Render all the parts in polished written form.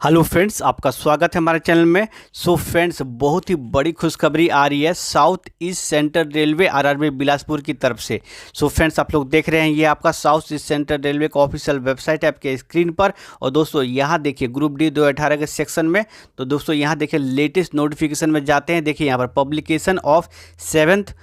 Hello friends, आपका स्वागत है हमारे चैनल में। सो फ्रेंड्स, बहुत ही बड़ी खुशखबरी आ रही है south east central railway RRB Bilaspur की तरफ से। सो फ्रेंड्स, आप लोग देख रहे हैं ये आपका साउथ ईस्ट सेंट्रल रेलवे का ऑफिशियल वेबसाइट है आपके स्क्रीन पर। और दोस्तों यहाँ देखिए ग्रुप डी 2018 के सेक्शन में, तो दोस्तों यहाँ देखिए लेटेस्ट नोटिफिकेशन में जाते हैं। देखिए यहाँ पर publication of 7th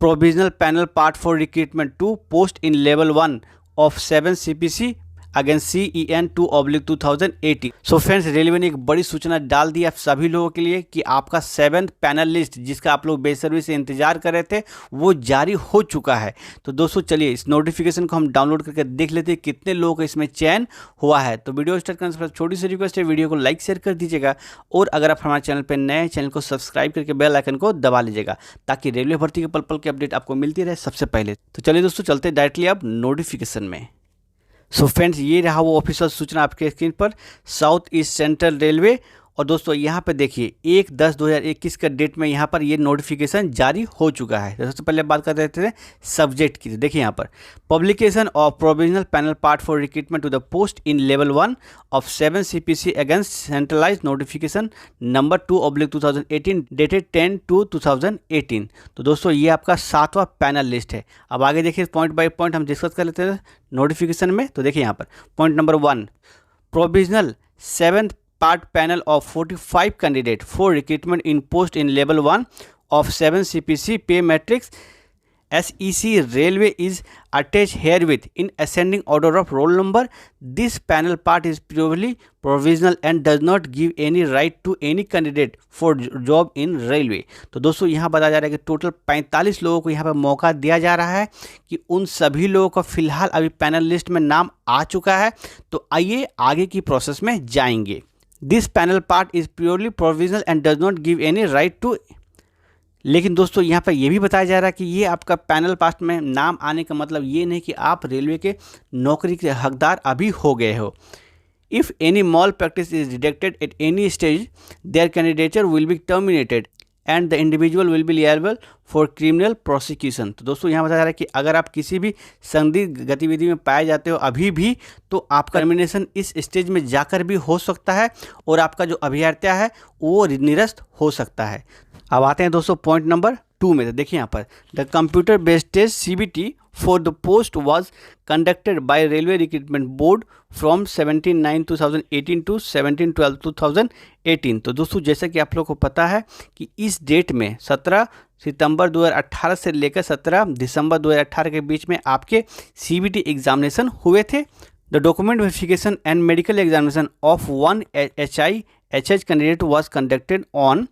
provisional panel part 4 recruitment 2 post in level 1 of 7 CPC against CEN 2/2018। So friends, railway ने एक बड़ी सूचना डाल दी आप सभी लोगों के लिए कि आपका 7th पैनल लिस्ट, जिसका आप लोग बेसब्री से इंतजार कर रहे थे, वो जारी हो चुका है। तो दोस्तों चलिए इस नोटिफिकेशन को हम डाउनलोड करके देख लेते हैं कितने लोगों का इसमें चयन हुआ है। तो वीडियो स्टार्ट करने से पहले छोटी सी रिक्वेस्ट है, वीडियो को लाइक शेयर कर दीजिएगा और अगर आप हमारे चैनल पर नए हैं, चैनल को सब्सक्राइब करके बेल आइकन को दबा लीजिएगा ताकि रेलवे भर्ती के पल पल की अपडेट आपको मिलती रहे सबसे पहले। तो चलिए दोस्तों चलते डायरेक्टली अब नोटिफिकेशन में। सो फ्रेंड्स, ये रहा वो ऑफिशियल सूचना आपके स्क्रीन पर साउथ ईस्ट सेंट्रल रेलवे। और दोस्तों यहाँ पे देखिए 1/10/2021 का डेट में यहाँ पर ये नोटिफिकेशन जारी हो चुका है। तो सबसे पहले बात कर रहे थे सब्जेक्ट की। देखिए यहाँ पर publication of provisional panel part 4 recruitment to the post in level 1 of 7 CPC against centralised notification number 2/2018 dated 10/2/2018। तो दोस्तों ये आपका 7वां पैनल लिस्ट है। अब आगे देखिए पॉइंट बाय पॉइंट हम डिस्कस कर लेते हैं नोटिफिकेशन में। तो देखिए यहाँ पर point number 1, provisional 7th part panel of 45 candidate for recruitment in post in level 1 of 7 CPC pay matrix SEC railway is attached herewith in ascending order of roll number. This panel part is purely provisional and does not give any right to any candidate for job in railway. तो दोस्तों यहाँ बताया जा रहा है कि total 45 लोगों को यहाँ पर मौका दिया जा रहा है कि उन सभी लोगों का फिलहाल अभी पैनल लिस्ट में नाम आ चुका है। तो आइए आगे की प्रोसेस में जाएंगे। This panel part is purely provisional and does not give any right to. लेकिन दोस्तों यहाँ पर यह भी बताया जा रहा है कि ये आपका पैनल पार्ट में नाम आने का मतलब ये नहीं कि आप रेलवे के नौकरी के हकदार अभी हो गए हो। If any malpractice is detected at any stage, their candidature will be terminated and the individual will be liable for criminal prosecution. तो दोस्तों यहाँ बताया जा रहा है कि अगर आप किसी भी संदिग्ध गतिविधि में पाए जाते हो अभी भी, तो आपका टर्मिनेशन इस स्टेज में जाकर भी हो सकता है और आपका जो अभ्यर्था है वो निरस्त हो सकता है। अब आते हैं दोस्तों पॉइंट नंबर 2 में। तो देखिए यहाँ पर the computer based test CBT for the post was conducted by Railway Recruitment Board from 17/9/2018 to 17/12/2018। तो दोस्तों जैसा कि आप लोगों को पता है कि इस डेट में 17 सितंबर 2018 से लेकर 17 दिसंबर 2018 के बीच में आपके CBT एग्जामिनेशन हुए थे। The document verification and medical examination of 1 HIHH candidate was conducted on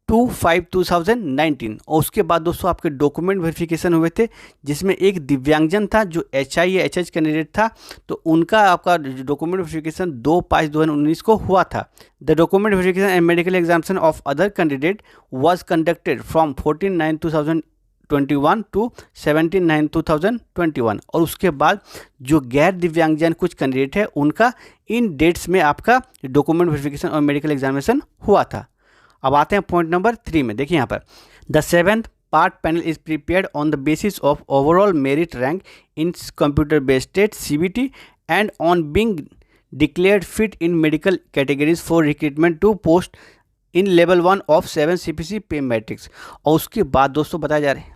2/5/2019। और उसके बाद दोस्तों आपके डॉक्यूमेंट वेरिफिकेशन हुए थे जिसमें एक दिव्यांगजन था जो HIHH कैंडिडेट था। तो उनका आपका डॉक्यूमेंट वेरिफिकेशन 2/5/2019 को हुआ था। The document verification and medical examination of other candidate was conducted from 14/9/2021 to 17/9/2021। और उसके बाद जो गैर दिव्यांगजन कुछ कैंडिडेट है उनका इन डेट्स में आपका डॉक्यूमेंट वेरिफिकेशन और मेडिकल एग्जामिनेशन हुआ था। अब आते हैं पॉइंट नंबर 3 में। देखिए यहाँ पर the 7th part panel is prepared on the basis of overall merit rank in computer based test CBT and on being declared fit in medical categories for recruitment to post in level 1 of 7 CPC pay matrix. और उसके बाद दोस्तों बताया जा रहा है,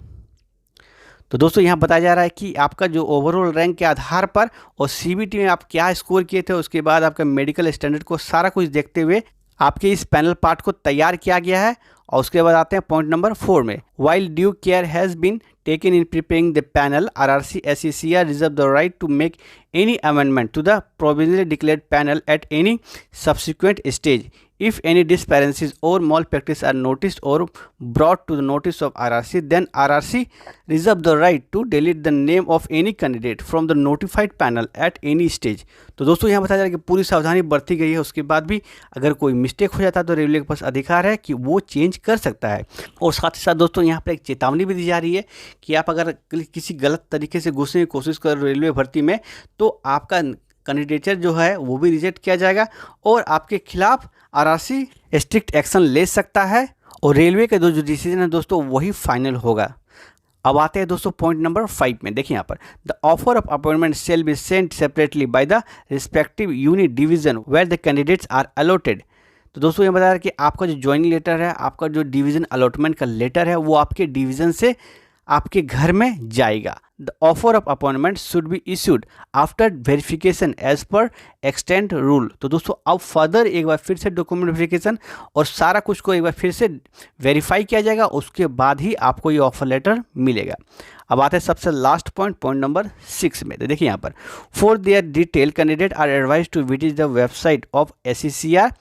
तो दोस्तों यहाँ बताया जा रहा है कि आपका जो ओवरऑल रैंक के आधार पर और CBT में आप क्या स्कोर किए थे, उसके बाद आपका मेडिकल स्टैंडर्ड को सारा कुछ देखते हुए आपके इस पैनल पार्ट को तैयार किया गया है। और उसके बाद आते हैं पॉइंट नंबर 4 में। While due care has been taken in preparing the panel, RRC SECR reserve the right to make any amendment to the provisionally declared panel at any subsequent stage. If any discrepancies or malpractice are noticed or brought to the notice of RRC, then RRC reserve the right to delete the name of any candidate from the notified panel at any stage. तो दोस्तों यहाँ बताया जा रहा है कि पूरी सावधानी बरती गई है। उसके बाद भी अगर कोई मिस्टेक हो जाता है तो रेलवे के पास अधिकार है कि वो चेंज कर सकता है। और साथ ही साथ दोस्तों यहाँ पर एक चेतावनी भी दी जा रही है कि आप अगर किसी गलत तरीके से घुसने की कोशिश कर रेलवे भर्ती में तो आपका कैंडिडेचर जो है वो भी रिजेक्ट किया जाएगा और आपके खिलाफ RRC स्ट्रिक्ट एक्शन ले सकता है और रेलवे का जो डिसीजन है दोस्तों वही फाइनल होगा। अब आते हैं दोस्तों पॉइंट नंबर 5 में। देखिए यहाँ पर the offer of appointment shall be sent separately by the respective unit division where the candidates are allotted. तो दोस्तों ये बता रहा है कि आपका जो ज्वाइनिंग लेटर है, आपका जो डिवीजन अलॉटमेंट का लेटर है, वो आपके डिवीजन से आपके घर में जाएगा। The offer of appointment should be issued after verification as per extant rule. तो दोस्तों अब फर्दर एक बार फिर से डॉक्यूमेंट वेरिफिकेशन और सारा कुछ को एक बार फिर से वेरीफाई किया जाएगा, उसके बाद ही आपको ये ऑफर लेटर मिलेगा। अब आते हैं सबसे लास्ट पॉइंट नंबर 6 में। तो देखिए यहाँ पर for their detail candidate are advise to visit the website of SECR,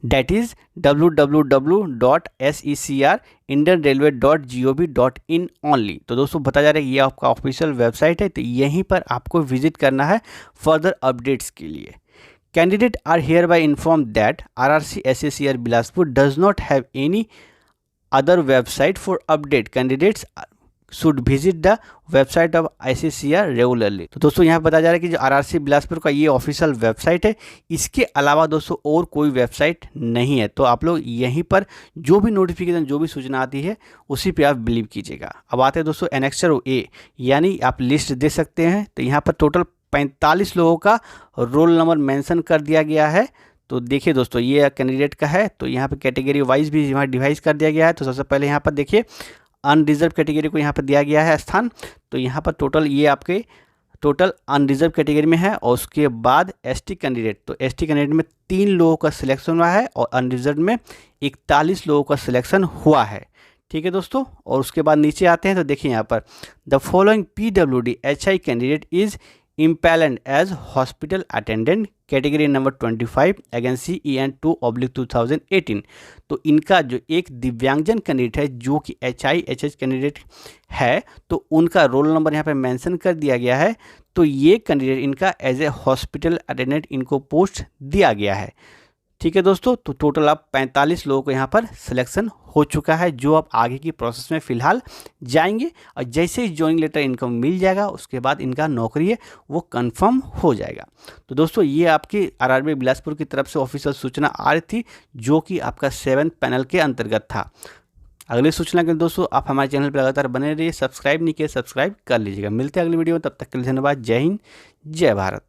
that is www.secrindianrailway.gov.in only। तो दोस्तों बताया जा रहा है कि ये आपका ऑफिशियल वेबसाइट है, तो यहीं पर आपको विजिट करना है फर्दर अपडेट्स के लिए। Candidate are hereby inform that RRC SECR Bilaspur does not have any other website for update. Candidates should visit the website of SECR regularly. तो दोस्तों यहाँ बताया जा रहा है कि जो RRC बिलासपुर का ये ऑफिशियल वेबसाइट है, इसके अलावा दोस्तों और कोई वेबसाइट नहीं है। तो आप लोग यहीं पर जो भी नोटिफिकेशन, जो भी सूचना आती है, उसी पे आप बिलीव कीजिएगा। अब आते हैं दोस्तों एनेक्सर A, यानी आप लिस्ट दे सकते हैं। तो यहाँ पर टोटल 45 लोगों का रोल नंबर मेंशन कर दिया गया है। तो देखिए दोस्तों ये कैंडिडेट का है, तो यहाँ पर कैटेगरी वाइज भी यहाँ डिवाइस कर दिया गया है। तो सबसे पहले यहाँ पर देखिए अनरिजर्व कैटेगरी को यहाँ पर दिया गया है स्थान। तो यहाँ पर टोटल ये आपके टोटल अनरिजर्व कैटेगरी में है, और उसके बाद ST कैंडिडेट, तो ST कैंडिडेट में 3 लोगों का सिलेक्शन हुआ है और अनरिजर्व में 41 लोगों का सिलेक्शन हुआ है। ठीक है दोस्तों, और उसके बाद नीचे आते हैं तो देखिए यहाँ पर the following PWD HI candidate is empanelled as hospital attendant category number 25 agency EN2/2018। तो इनका जो एक दिव्यांगजन कैंडिडेट है जो कि HIHH कैंडिडेट है, तो उनका रोल नंबर यहाँ पे मेंशन कर दिया गया है। तो ये कैंडिडेट इनका एज ए हॉस्पिटल अटेंडेंट इनको पोस्ट दिया गया है। ठीक है दोस्तों, तो टोटल आप 45 लोगों को यहाँ पर सिलेक्शन हो चुका है, जो आप आगे की प्रोसेस में फ़िलहाल जाएंगे। और जैसे ही ज्वाइनिंग लेटर इनको मिल जाएगा, उसके बाद इनका नौकरी है वो कंफर्म हो जाएगा। तो दोस्तों ये आपकी RRB बिलासपुर की तरफ से ऑफिशियल सूचना आ रही थी, जो कि आपका 7th पैनल के अंतर्गत था। अगली सूचना के लिए दोस्तों आप हमारे चैनल पर लगातार बने रहिए। सब्सक्राइब नहीं किए, सब्सक्राइब कर लीजिएगा। मिलते हैं अगली वीडियो में, तब तक के लिए धन्यवाद। जय हिंद, जय भारत।